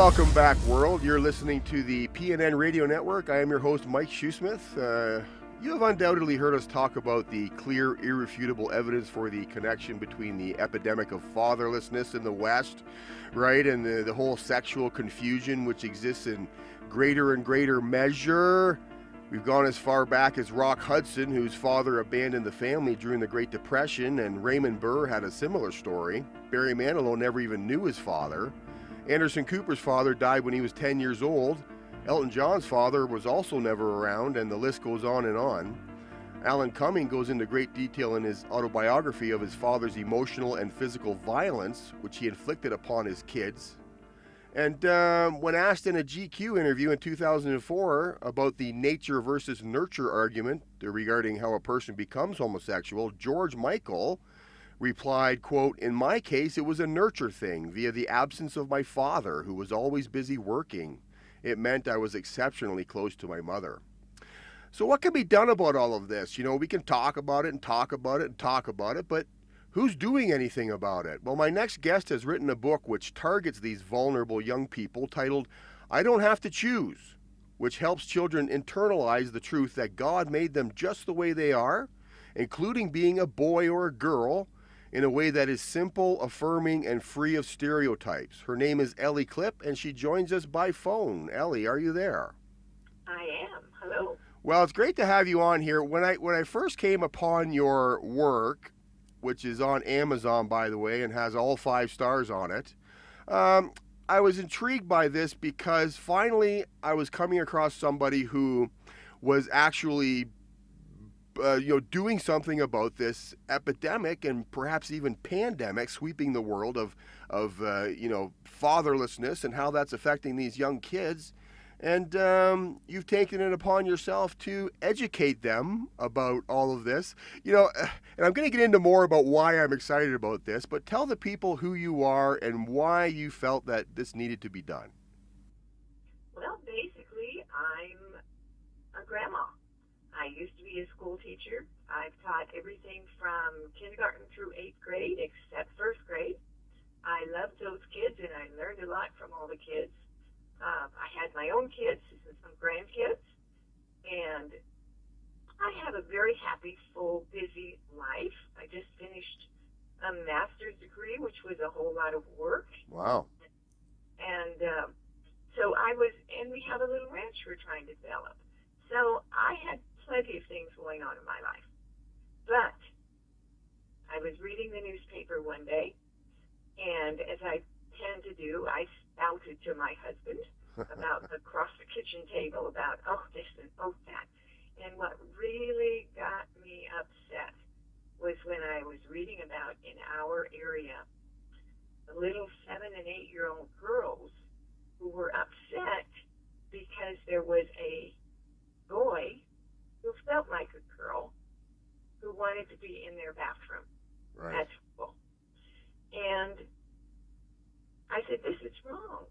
welcome back, world. You're listening to the PNN Radio Network. I am your host, Mike Shoesmith. You have undoubtedly heard us talk about the clear, irrefutable evidence for the connection between the epidemic of fatherlessness in the West, right, and the whole sexual confusion which exists in greater and greater measure. We've gone as far back as Rock Hudson, whose father abandoned the family during the Great Depression, and Raymond Burr had a similar story. Barry Manilow never even knew his father. Anderson Cooper's father died when he was 10 years old. Elton John's father was also never around, and the list goes on and on. Alan Cumming goes into great detail in his autobiography of his father's emotional and physical violence, which he inflicted upon his kids. And when asked in a GQ interview in 2004 about the nature versus nurture argument regarding how a person becomes homosexual, George Michael replied, quote, "In my case, it was a nurture thing via the absence of my father, who was always busy working. It meant I was exceptionally close to my mother." So what can be done about all of this? You know, we can talk about it and talk about it and talk about it, but who's doing anything about it? Well, my next guest has written a book which targets these vulnerable young people titled, "I Don't Have to Choose," which helps children internalize the truth that God made them just the way they are, including being a boy or a girl, in a way that is simple, affirming, and free of stereotypes. Her name is Ellie Klipp, and she joins us by phone. Ellie, are you there? I am. Hello. Well, it's great to have you on here. When I first came upon your work, which is on Amazon, by the way, and has all 5 stars on it, I was intrigued by this because finally I was coming across somebody who was actually doing something about this epidemic and perhaps even pandemic sweeping the world of fatherlessness and how that's affecting these young kids. And you've taken it upon yourself to educate them about all of this. And I'm going to get into more about why I'm excited about this, but tell the people who you are and why you felt that this needed to be done. Well, basically, I'm a grandma. I used to be a school teacher. I've taught everything from kindergarten through 8th grade, except 1st grade. I loved those kids, and I learned a lot from all the kids. I had my own kids and some grandkids, and I have a very happy, full, busy life. I just finished a master's degree, which was a whole lot of work. Wow. And and we have a little ranch we're trying to develop. So I had plenty of things going on in my life. But I was reading the newspaper one day, and as I tend to do, I spouted to my husband about across the kitchen table about, oh, this and oh, that. And what really got me upset was when I was reading about in our area the little 7- and 8-year-old girls who were upset because there was a boy who felt like a girl who wanted to be in their bathroom at school. And I said, this is wrong.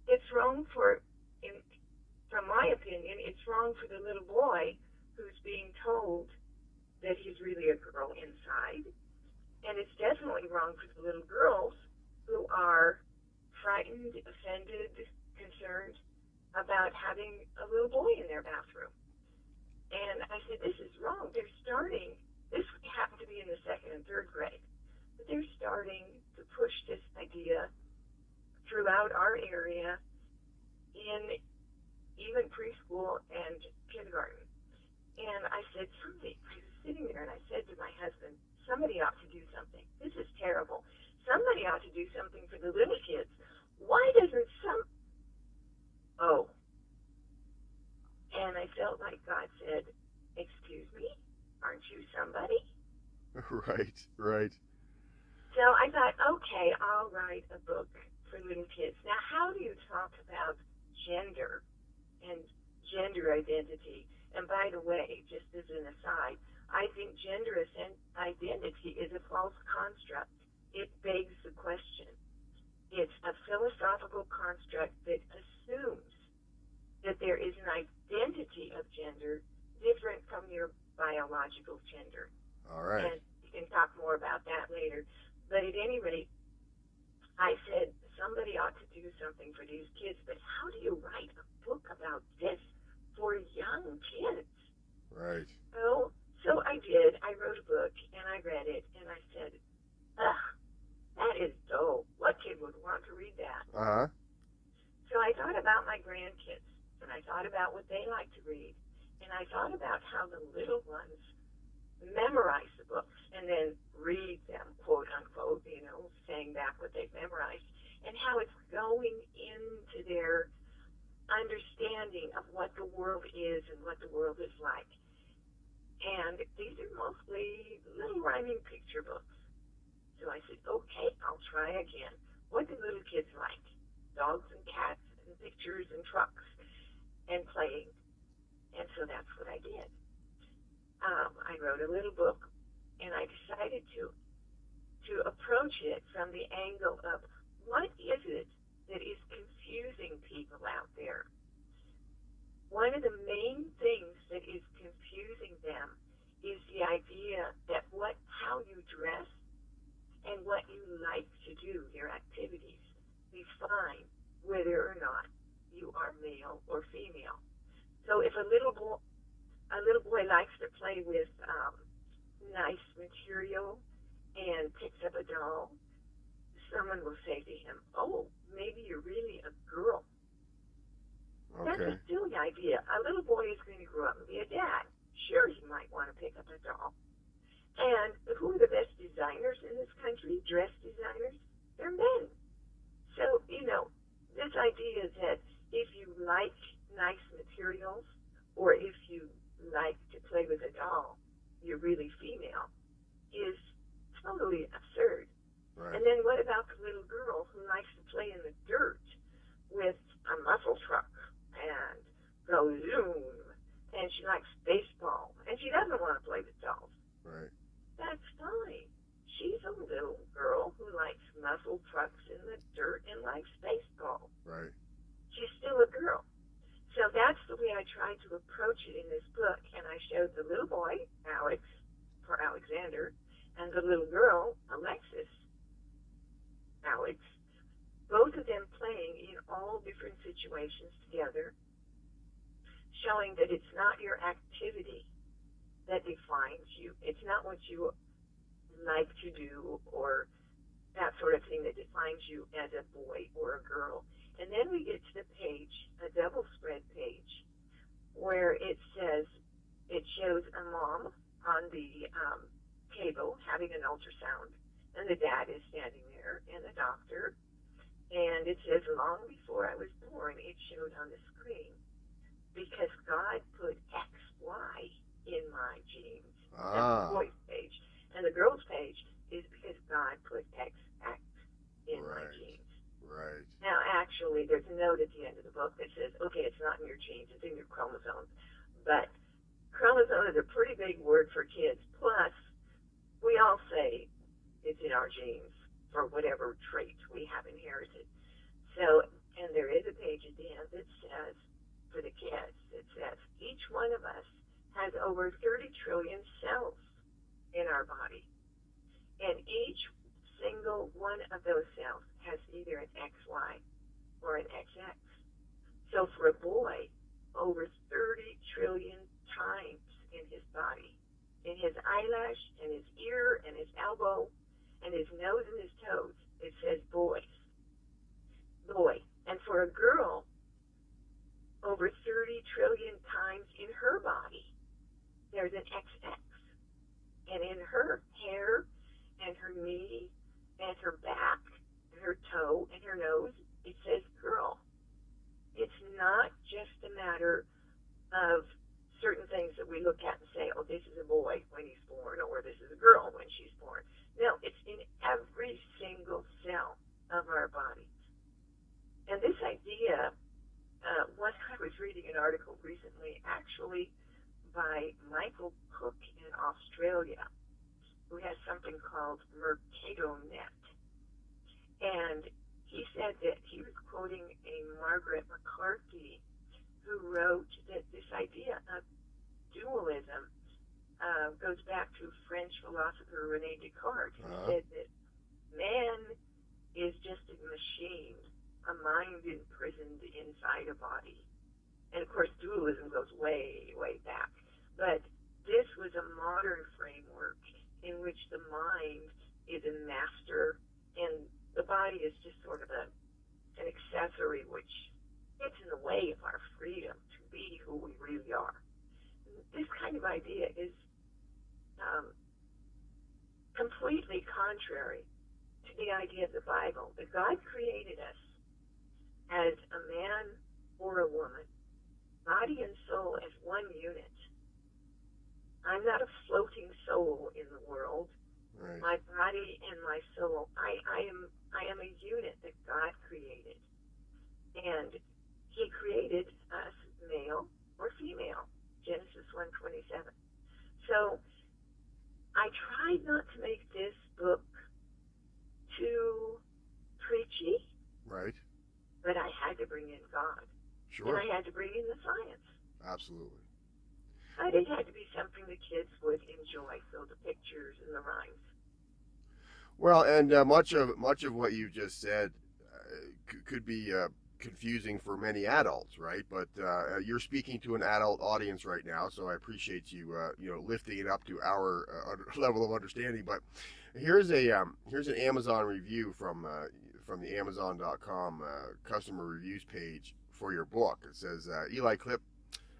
It's wrong from my opinion, it's wrong for the little boy who's being told that he's really a girl inside. And it's definitely wrong for the little girls who are frightened, offended, concerned about having a little boy in their bathroom. And I said, this is wrong. They're starting, this happened to be in the 2nd and 3rd grade, but they're starting to push this idea throughout our area in even preschool and kindergarten. And I said, I was sitting there and I said to my husband, somebody ought to do something. This is terrible. Somebody ought to do something for the little kids. Why doesn't And I felt like God said, excuse me, aren't you somebody? Right. So I thought, okay, I'll write a book for little kids. Now, how do you talk about gender and gender identity? And by the way, just as an aside, I think gender identity is a false construct. It begs the question. It's a philosophical construct that assumes that there is an identity of gender different from your biological gender. All right. And we can talk more about that later. But at any rate, I said, somebody ought to do something for these kids, but how do you write a book about this for young kids? Right. So I did. I wrote a book, and I read it, and I said, ugh, that is dull. What kid would want to read that? Uh-huh. So I thought about my grandkids, and I thought about what they like to read, and I thought about how the little ones memorize the books and then read them, quote unquote, saying back what they've memorized, and how it's going into their understanding of what the world is and what the world is like. And these are mostly little rhyming picture books. So I said, okay, I'll try again. What do little kids like? Dogs and cats and pictures and trucks and playing. And so that's what I did. I wrote a little book, and I decided to approach it from the angle of what is it that is confusing people out there. One of the main things that is confusing them is the idea that how you dress and what you like to do, your activities, define whether or not you are male or female. So if a little boy likes to play with nice material and picks up a doll, someone will say to him, oh, maybe you're really a girl. Okay. That's a silly idea. A little boy is going to grow up and be a dad. Sure, he might want to pick up a doll. And who are the best designers in this country, dress designers? They're men. So, this idea that if you like nice materials or if you like to play with a doll, you're really female, is totally absurd. Right. And then what about the little girl who likes to play in the dirt with a muscle truck and go zoom, and she likes baseball, and she doesn't want to play with dolls? Right. That's fine. She's a little girl who likes muscle trucks in the dirt and likes baseball. Right. She's still a girl. So that's the way I tried to approach it in this book, and I showed the little boy, Alex, for Alexander, and the little girl, Alexis, Alex, both of them playing in all different situations together, showing that it's not your activity that defines you. It's not what you like to do or that sort of thing that defines you as a boy or a girl. And then we get to the page, a double spread page, where it shows a mom on the table having an ultrasound, and the dad is standing there, and the doctor, and it says, long before I was born, it showed on the screen, because God put XY in my genes. That's the boy's page. And the girl's page is because God put XX in my genes. Right. Now, actually, there's a note at the end of the book that says, okay, it's not in your genes, it's in your chromosomes. But chromosome is a pretty big word for kids. Plus, we all say it's in our genes for whatever trait we have inherited. So, and there is a page at the end that says, for the kids, it says, each one of us has over 30 trillion cells in our body. And each single one of those cells has either an XY or an XX. So for a boy, over 30 trillion times in his body, in his eyelash, and his ear, and his elbow, and his nose and his toes, it says boys. Boy. And for a girl, over 30 trillion times in her body, there's an XX. And in her hair, and her knee, and her back, and her toe, and her nose, it says girl. It's not just a matter of certain things that we look at and say, oh, this is a boy when he's born, or this is a girl when she's born. No, it's in every single cell of our bodies. And this idea, I was reading an article recently, actually by Michael Cook in Australia, who has something called MercadoNet. And he said that he was quoting a Margaret McCarthy, who wrote that this idea of dualism goes back to French philosopher René Descartes, who said that man is just a machine inside a body. And of course, dualism goes way, way back. But this was a modern framework in which the mind is a master and the body is just sort of an accessory which gets in the way of our freedom to be who we really are. This kind of idea is completely contrary to the idea of the Bible, that God created us as a man or a woman, body and soul as one unit. I'm not a floating soul in the world. Right. My body and my soul, I am a unit that God created. And he created us male or female, Genesis 1:27. So I tried not to make this book too preachy. Right. But I had to bring in God. Sure. And I had to bring in the science. Absolutely. But it had to be something the kids would enjoy, so the pictures and the rhymes. Well, and much of what you just said could be confusing for many adults, right? But you're speaking to an adult audience right now, so I appreciate you lifting it up to our level of understanding. But here's an Amazon review from the Amazon.com customer reviews page for your book. It says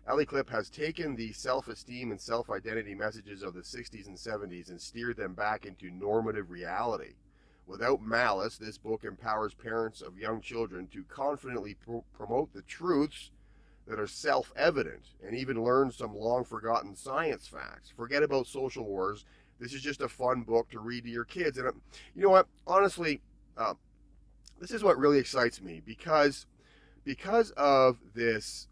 Ellie Clip has taken the self-esteem and self-identity messages of the 60s and 70s and steered them back into normative reality. Without malice, this book empowers parents of young children to confidently promote the truths that are self-evident and even learn some long-forgotten science facts. Forget about social wars. This is just a fun book to read to your kids. And you know what? Honestly, this is what really excites me because of these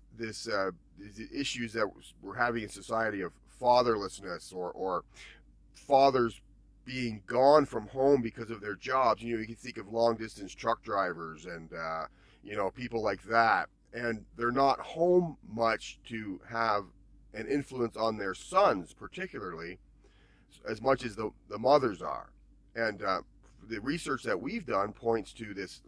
issues that we're having in society of fatherlessness or fathers being gone from home because of their jobs. You can think of long distance truck drivers and people like that, and they're not home much to have an influence on their sons, particularly as much as the mothers are. And the research that we've done points to this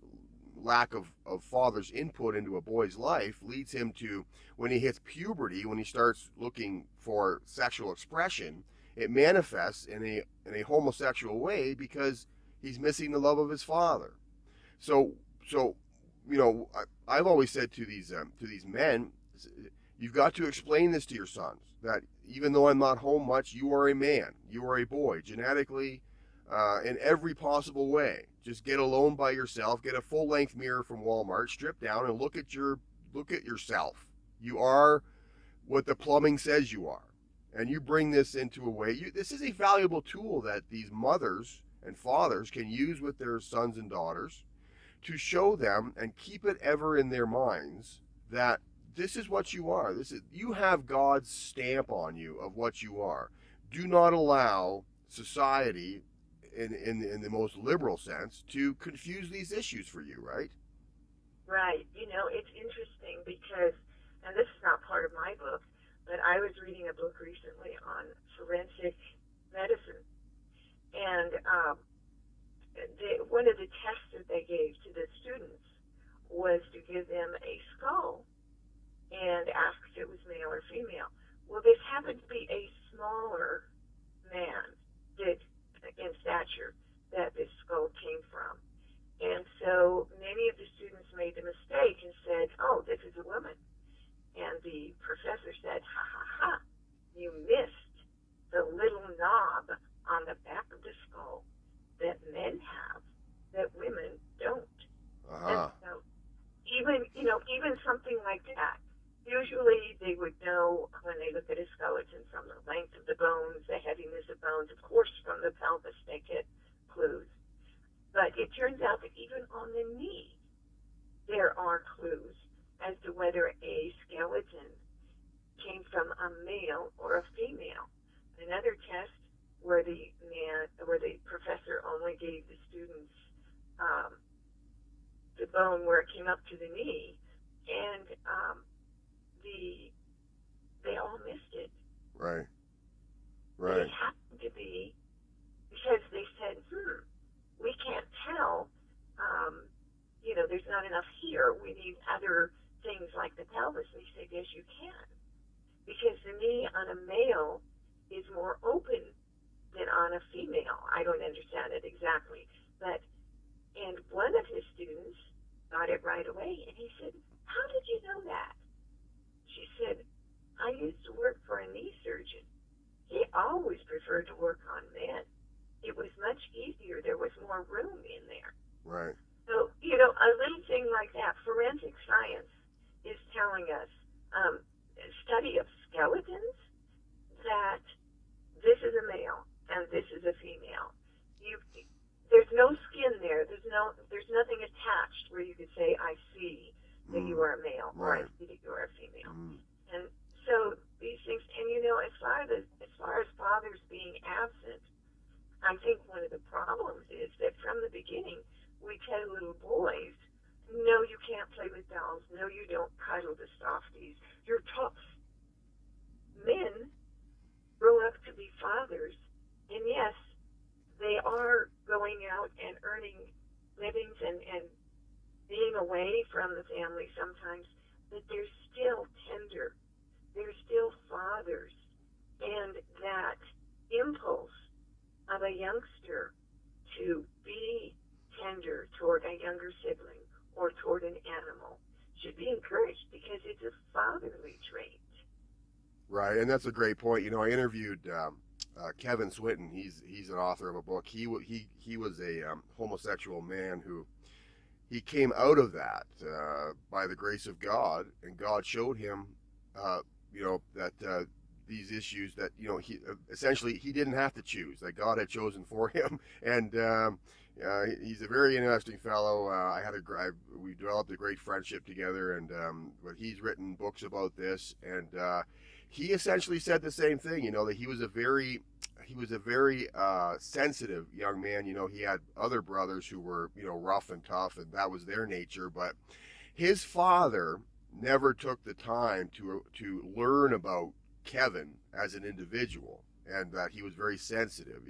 lack of father's input into a boy's life leads him to, when he hits puberty, when he starts looking for sexual expression, it manifests in a homosexual way because he's missing the love of his father. So I've always said to these men, you've got to explain this to your sons, that even though I'm not home much, you are a man, you are a boy, genetically, in every possible way. Just get alone by yourself, get a full-length mirror from Walmart, strip down, and look at yourself. You are what the plumbing says you are, and you bring this into a way. This is a valuable tool that these mothers and fathers can use with their sons and daughters to show them and keep it ever in their minds that this is what you are. You have God's stamp on you of what you are. Do not allow society, in the most liberal sense, to confuse these issues for you, right? Right. It's interesting because, and this is not part of my book, but I was reading a book recently on forensic medicine, and one of the tests that they gave to the students was to give them a skull and ask if it was male or female. Well, this happened to be a smaller man in stature that this skull came from. And so many of the students made the mistake and said, oh, this is a woman. And the professor said, ha, ha, ha, you missed the little knob on the back of the skull that men have that women don't. Uh-huh. And so even something like that, usually they would know when they look at a skeleton from the length of the bones, the heaviness of bones. Of course, from the pelvis they get clues. But it turns out that even on the knee, there are clues as to whether a skeleton came from a male or a female. Another test where the professor only gave the students the bone where it came up to the knee, and they all missed it. Right. It happened to be because they said, we can't tell. There's not enough here. We need other things like the pelvis? And he said, yes, you can. Because the knee on a male is more open than on a female. I don't understand it exactly. And one of his students got it right away. And he said, how did you know that? She said, I used to work for a knee surgeon. He always preferred to work on men. It was much easier. There was more room in there. Right. So, a little thing like that. Forensic science is telling us, a study of skeletons, that this is a male and this is a female. There's no skin there. There's nothing attached where you could say, I see that you are a male, or I see that you are a female. And so these things, and as far as fathers being absent, I think one of the problems is that from the beginning, we tell little boys, no, you can't play with dolls. No, you don't cuddle the softies. You're tough. Men grow up to be fathers, and yes, they are going out and earning livings and being away from the family sometimes, but they're still tender. They're still fathers. And that impulse of a youngster to be tender toward a younger sibling or toward an animal should be encouraged, because it's a fatherly trait. Right, and that's a great point. I interviewed Kevin Swinton. He's an author of a book. He was a homosexual man who he came out of that by the grace of God, and God showed him, that these issues that he essentially he didn't have to choose, that God had chosen for him, and he's a very interesting fellow. We developed a great friendship together, and but he's written books about this, and he essentially said the same thing. That he was a very sensitive young man. He had other brothers who were rough and tough, and that was their nature. But his father never took the time to learn about Kevin as an individual, and that he was very sensitive.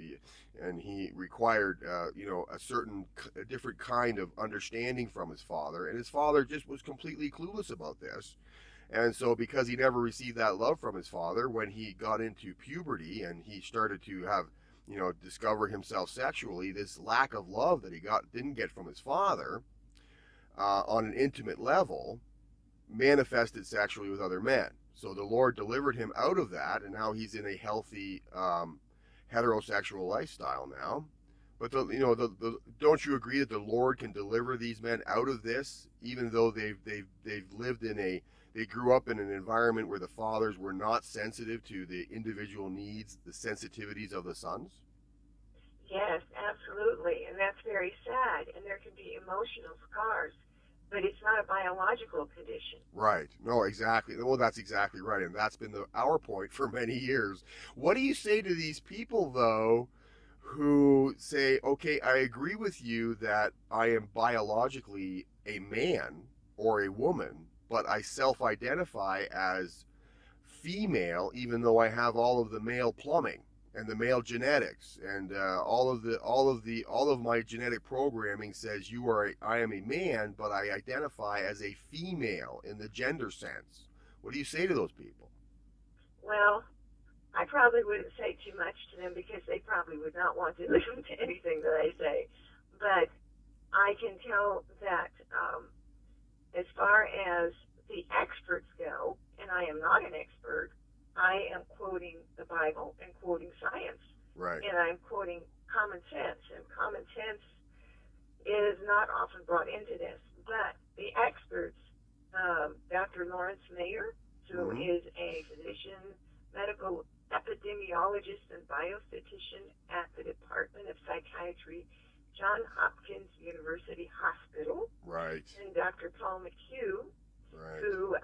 He required a different kind of understanding from his father, and his father just was completely clueless about this. And so because he never received that love from his father, when he got into puberty and he started to have, discover himself sexually, this lack of love that he didn't get from his father on an intimate level manifested sexually with other men. So the Lord delivered him out of that, and now he's in a healthy heterosexual lifestyle now. But don't you agree that the Lord can deliver these men out of this, even though they've lived they grew up in an environment where the fathers were not sensitive to the individual needs, the sensitivities of the sons? Yes, absolutely, and that's very sad, and there can be emotional scars, but it's not a biological condition. Right. No, exactly. Well, that's exactly right, and that's been our point for many years. What do you say to these people, though, who say, okay, I agree with you that I am biologically a man or a woman, but I self-identify as female, even though I have all of the male plumbing and the male genetics, and all of my genetic programming says I am a man, but I identify as a female in the gender sense. What do you say to those people? Well, I probably wouldn't say too much to them, because they probably would not want to listen to anything that I say. But I can tell that as far as the experts go, and I am not an expert, I am quoting the Bible and quoting science. Right. And I'm quoting common sense. And common sense is not often brought into this. But the experts, Dr. Lawrence Mayer, who is a physician, medical epidemiologist, and biostatistician at the Department of Psychiatry, Johns Hopkins University Hospital. Right. And Dr. Paul McHugh, right. who,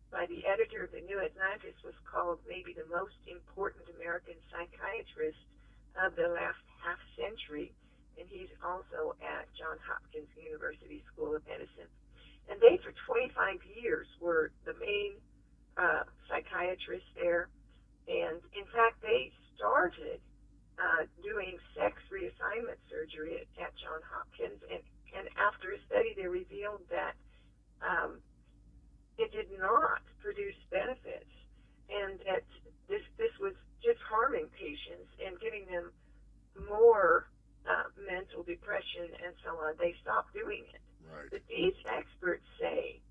by the editor of the New Atlantis, was called maybe the most important American psychiatrist of the last half century. And he's also at Johns Hopkins University School of Medicine. And they, for 25 years, were the main psychiatrists there. And, in fact, they started doing sex reassignment surgery at Johns Hopkins. And after a study, they revealed that it did not produce benefits, and that this was just harming patients and giving them more mental depression and so on. They stopped doing it. Right. But these experts say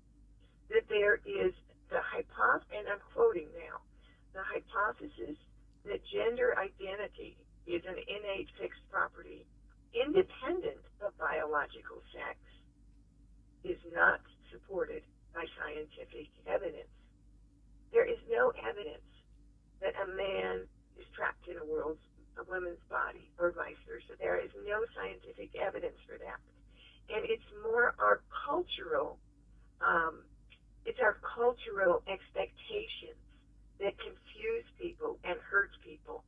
that there is the hypothesis, and I'm quoting now, the hypothesis that gender identity is an innate fixed property independent of biological sex is not supported by scientific evidence. There is no evidence that a man is trapped in a woman's body or vice versa. There is no scientific evidence for that. And it's more our cultural, expectations that confuse people and hurt people.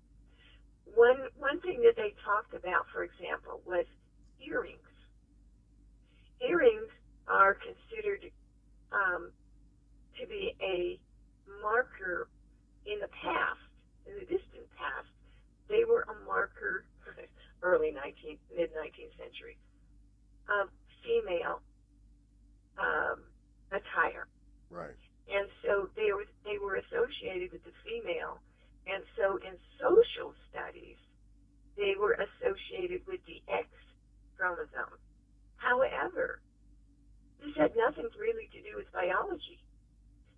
One thing that they talked about, for example, was earrings. Earrings are considered to be a marker in the past, in the distant past. They were a marker, mid-19th century, of female attire. Right. And so they were associated with the female. And so in social studies, they were associated with the X chromosome. However, this had nothing really to do with biology.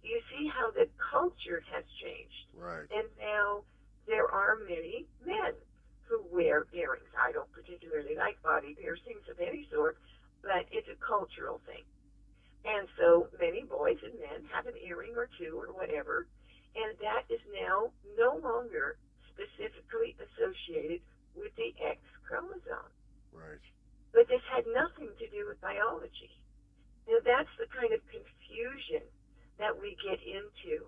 You see how the culture has changed. Right. And now there are many men who wear earrings. I don't particularly like body piercings of any sort, but it's a cultural thing. And so many boys and men have an earring or two or whatever, and that is now no longer specifically associated with the X chromosome. Right. But this had nothing to do with biology. Now that's the kind of confusion that we get into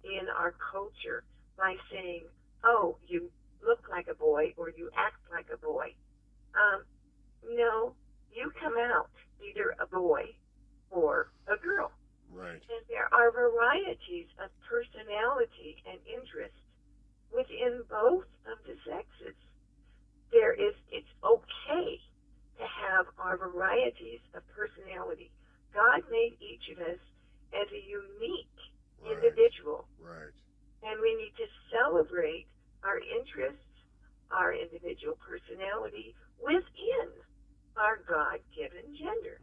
in our culture by saying, oh, you look like a boy or you act like a boy. No, you come out either a boy or a girl. Right. And there are varieties of personality and interest within both of the sexes. It's okay to have our varieties of personality. God made each of us as a unique individual. Right. And we need to celebrate our interests, our individual personality within our God-given gender.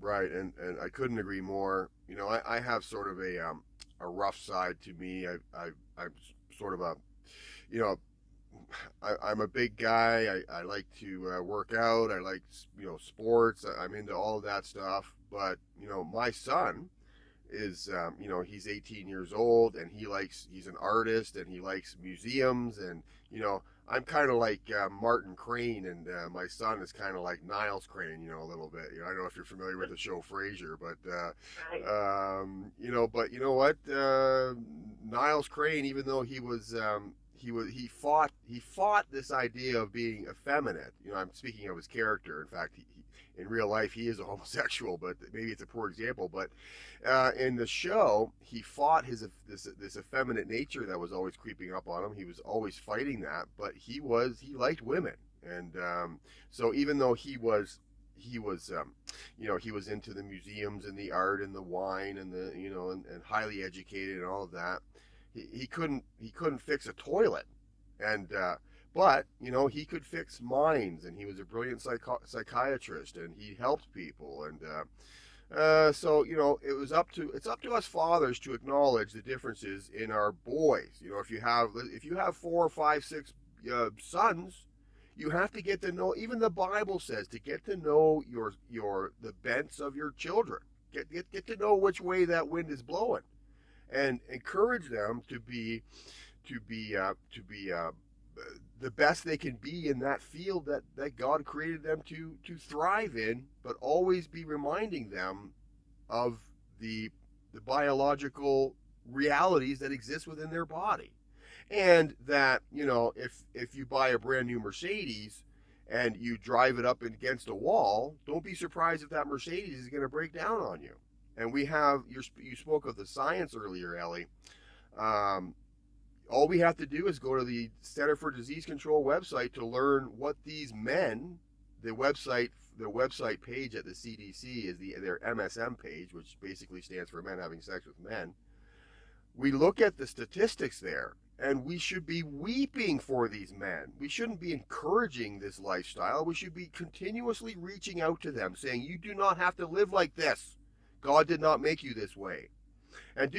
Right, and I couldn't agree more. You know, I have sort of a rough side to me. I'm sort of a, you know, I'm a big guy. I like to work out. I like, you know, sports. I'm into all of that stuff. But, you know, my son is, you know, he's 18 years old and he's an artist and he likes museums. And, you know, I'm kind of like Martin Crane, and my son is kind of like Niles Crane, you know, a little bit. You know, I don't know if you're familiar with the show Frasier, but you know, but you know what? Niles Crane, even though he fought this idea of being effeminate. You know, I'm speaking of his character. In fact, in real life he is a homosexual, but maybe it's a poor example. But in the show, he fought this effeminate nature that was always creeping up on him. He was always fighting that, but he liked women, and so even though he was you know, he was into the museums and the art and the wine and the, you know, and highly educated and all of that, he couldn't fix a toilet, and but, you know, he could fix minds, and he was a brilliant psychiatrist, and he helped people, and so, you know, it's up to us fathers to acknowledge the differences in our boys. You know, if you have 4 or 5, 6 sons, you have to get to know. Even the Bible says to get to know the bents of your children. Get to know which way that wind is blowing, and encourage them to be the best they can be in that field that God created them to thrive in, but always be reminding them of the biological realities that exist within their body. And that, you know, if you buy a brand new Mercedes and you drive it up against a wall, don't be surprised if that Mercedes is going to break down on you. And you spoke of the science earlier, Ellie. All we have to do is go to the Center for Disease Control website to learn what these men the website page at the CDC is their MSM page, which basically stands for men having sex with men. We look at the statistics there, and we should be weeping for these men. We shouldn't be encouraging this lifestyle. We should be continuously reaching out to them, saying, you do not have to live like this. God did not make you this way. And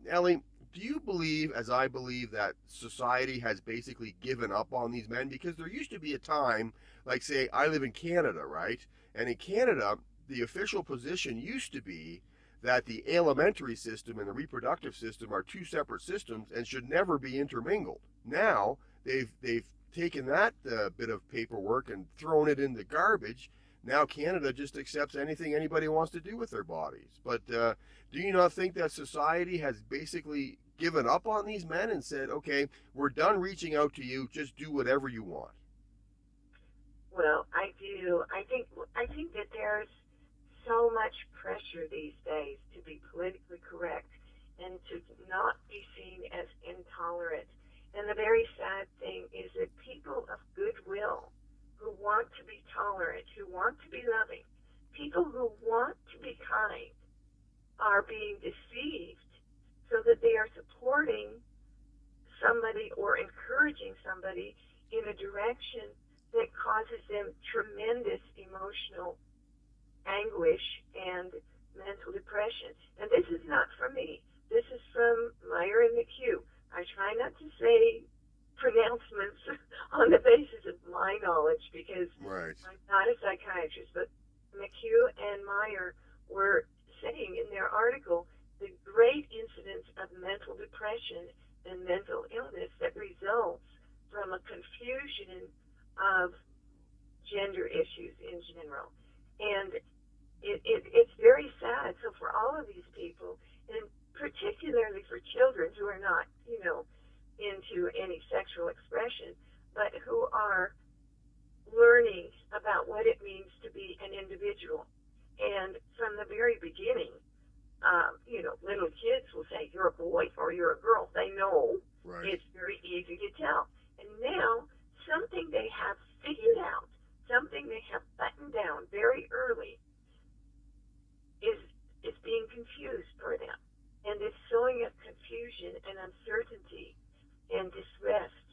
Ellie, do you believe, as I believe, that society has basically given up on these men? Because there used to be a time, like, say, I live in Canada, right? And in Canada, the official position used to be that the alimentary system and the reproductive system are two separate systems and should never be intermingled. Now they've taken that bit of paperwork and thrown it in the garbage. Now Canada just accepts anything anybody wants to do with their bodies. But do you not think that society has basically given up on these men and said, okay, we're done reaching out to you, just do whatever you want? Well, I do. I think that there's so much pressure these days to be politically correct and to not be seen as intolerant. And the very sad thing is that people of goodwill who want to be tolerant, who want to be loving, people who want to be kind are being deceived so that they are supporting somebody or encouraging somebody in a direction that causes them tremendous emotional anguish and mental depression. And this is not from me. This is from Meyer and McHugh. I try not to say pronouncements on the basis of my knowledge because right. I'm not a psychiatrist, but McHugh and Meyer were saying in their article the great incidence of mental depression and mental illness that results from a confusion of gender issues in general. And it's very sad. So for all of these people, and particularly for children who are not, into any sexual expression, but who are learning about what it means to be an individual. And from the very beginning, little kids will say, you're a boy or you're a girl. They know. Right. It's very easy to tell. And now, something they have figured out, something they have buttoned down very early, is being confused for them. And this sowing of confusion and uncertainty and distrust.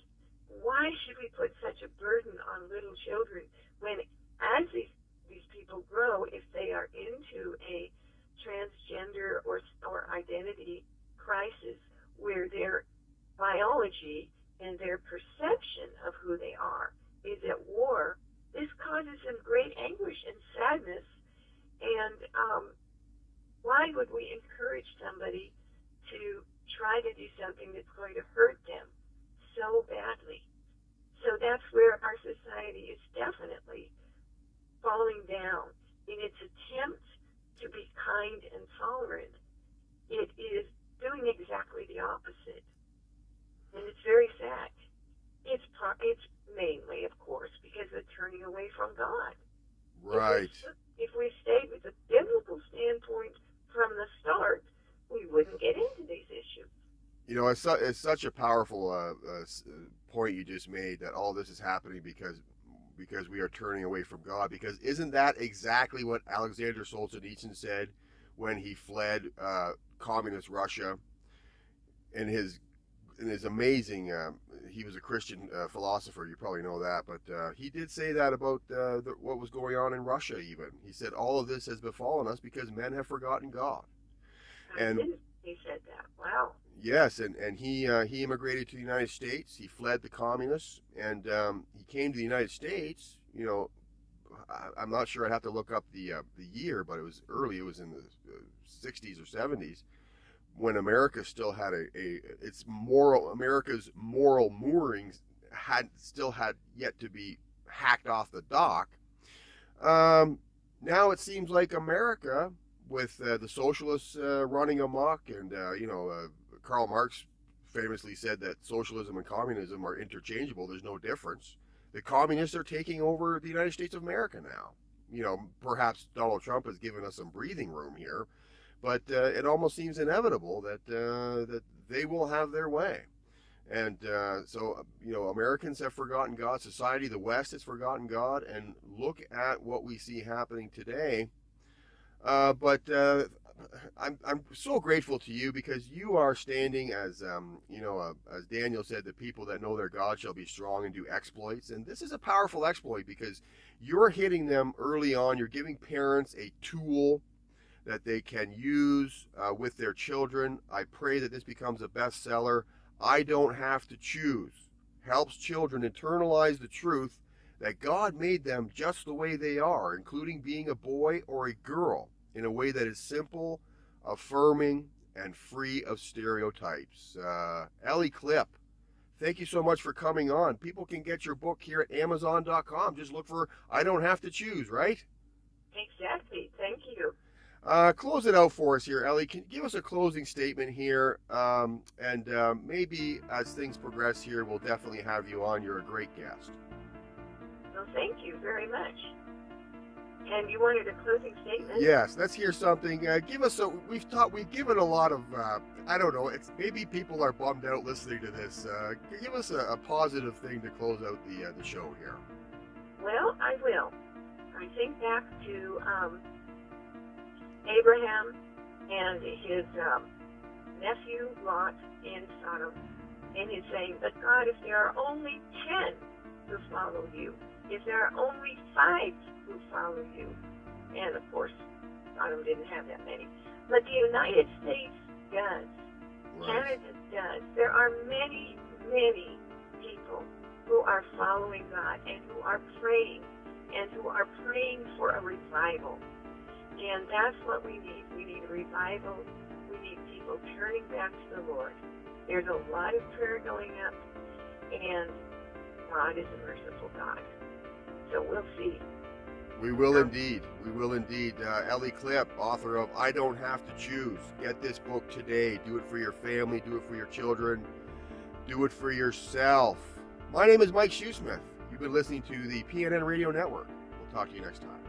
Why should we put such a burden on little children when, as these people grow, if they are into a transgender or identity crisis where their biology and their perception of who they are is at war, this causes them great anguish and sadness. And why would we encourage somebody to try to do something that's going to hurt them so badly? So that's where our society is definitely falling down in its attempt to be kind and tolerant. It is doing exactly the opposite, and it's very sad. It's mainly, of course, because of turning away from God. Right. If we stayed with the biblical standpoint from the start, we wouldn't get into these issues. It's such a powerful point you just made, that all this is happening because we are turning away from God. Because isn't that exactly what Alexander Solzhenitsyn said when he fled communist Russia? In his amazing, he was a Christian philosopher. You probably know that, but he did say that about what was going on in Russia. Even he said, all of this has befallen us because men have forgotten God. And he said that. Wow. Yes, and he immigrated to the United States. He fled the communists, and he came to the United States. I'm not sure. I'd have to look up the year, but it was early. It was in the 60s or 70s, when America still had America's moral moorings had yet to be hacked off the dock. Now it seems like America, with the socialists running amok, and Karl Marx famously said that socialism and communism are interchangeable. There's no difference. The communists are taking over the United States of America now. Perhaps Donald Trump has given us some breathing room here, but it almost seems inevitable that they will have their way. And Americans have forgotten God. Society, the West has forgotten God. And look at what we see happening today. But I'm so grateful to you because you are standing as as Daniel said, the people that know their God shall be strong and do exploits. And this is a powerful exploit because you're hitting them early on. You're giving parents a tool that they can use with their children. I pray that this becomes a bestseller. I don't have to choose. Helps children internalize the truth that God made them just the way they are, including being a boy or a girl, in a way that is simple, affirming, and free of stereotypes. Ellie Clip, thank you so much for coming on. People can get your book here at Amazon.com. Just look for I Don't Have to Choose, right? Exactly. Thank you. Close it out for us here, Ellie. Can you give us a closing statement here? And maybe as things progress here, we'll definitely have you on. You're a great guest. Well, thank you very much. And you wanted a closing statement? Yes, let's hear something. Give us a. We've given a lot of. I don't know. It's maybe people are bummed out listening to this. Give us a positive thing to close out the show here. Well, I will. I think back to Abraham and his nephew Lot in Sodom, and he's saying, "But God, if there are only 10 who follow you, if there are only 5 who follow you," and of course, Sodom didn't have that many, but the United States does. Right. Canada does. There are many, many people who are following God and who are praying for a revival. And that's what we need. We need a revival. We need people turning back to the Lord. There's a lot of prayer going up, and God is a merciful God. So we'll see. We will indeed. We will indeed. Ellie Clip, author of I Don't Have to Choose. Get this book today. Do it for your family. Do it for your children. Do it for yourself. My name is Mike Shoesmith. You've been listening to the PNN Radio Network. We'll talk to you next time.